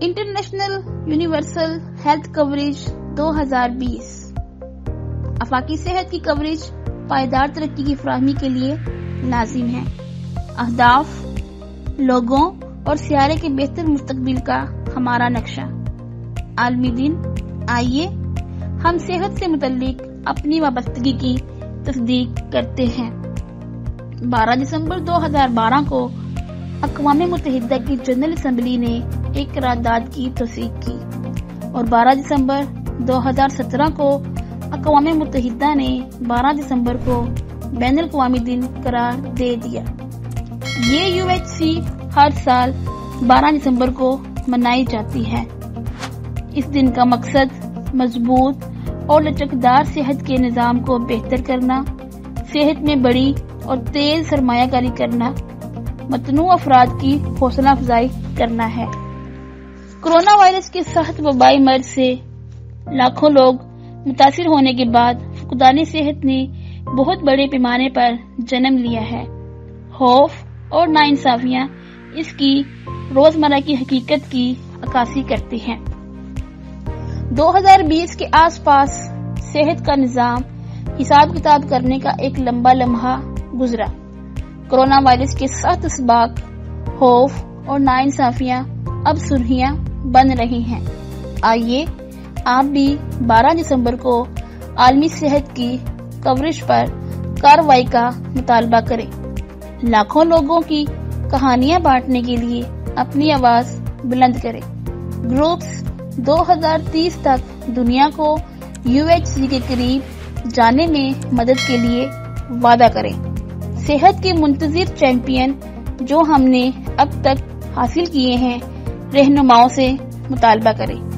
International universal health coverage 2020 آفاقی صحت کی coverage پائیدار ترقی کی فراہمی کے لیے لازم ہے۔ اہداف، لوگوں اور سیارے کے بہتر مستقبل کا ہمارا نقشہ۔ عالمی دن، آئیے ہم صحت سے متعلق اپنی وابستگی کی تصدیق کرتے ہیں۔ 12 دسمبر 2012 کو اقوام متحدہ کی جنرل اسمبلی نے ایک قرارداد کی تصدیق کی اور 12 دسمبر 2017 کو اقوام متحدہ نے 12 دسمبر کو بین الاقوامی دن قرار دے دیا۔ یہ UHC ہر سال 12 دسمبر کو منائی جاتی ہے۔ اس دن کا مقصد مضبوط اور لچکدار صحت کے نظام کو بہتر کرنا، صحت میں بڑی اور تیز سرمایہ کاری کرنا، متنوع افراد کی حوصلہ افزائی کرنا ہے۔ کرونا وائرس کے سخت وبائی مرض سے لاکھوں لوگ متاثر ہونے کے بعد فقدان صحت نے بہت بڑے پیمانے پر جنم لیا ہے۔ خوف اور ناانصافیاں اس کی روزمرہ کی حقیقت کی عکاسی کرتی ہیں۔ 2020 کے آس پاس صحت کا نظام حساب کتاب کرنے کا ایک لمبا لمحہ گزرا۔ کرونا وائرس کے سخت اسباق، خوف اور ناانصافیاں اب سرخیاں بن رہی ہیں۔ آئیے آپ بھی 12 دسمبر کو عالمی صحت کی کوریج پر کارروائی کا مطالبہ کریں۔ لاکھوں لوگوں کی کہانیاں بانٹنے کے لیے اپنی آواز بلند کریں۔ گروپس 2030 تک دنیا کو UHC کے قریب جانے میں مدد کے لیے وعدہ کریں۔ صحت کے منتظر چیمپئن جو ہم نے اب تک حاصل کیے ہیں، رہنماؤں سے مطالبہ کریں۔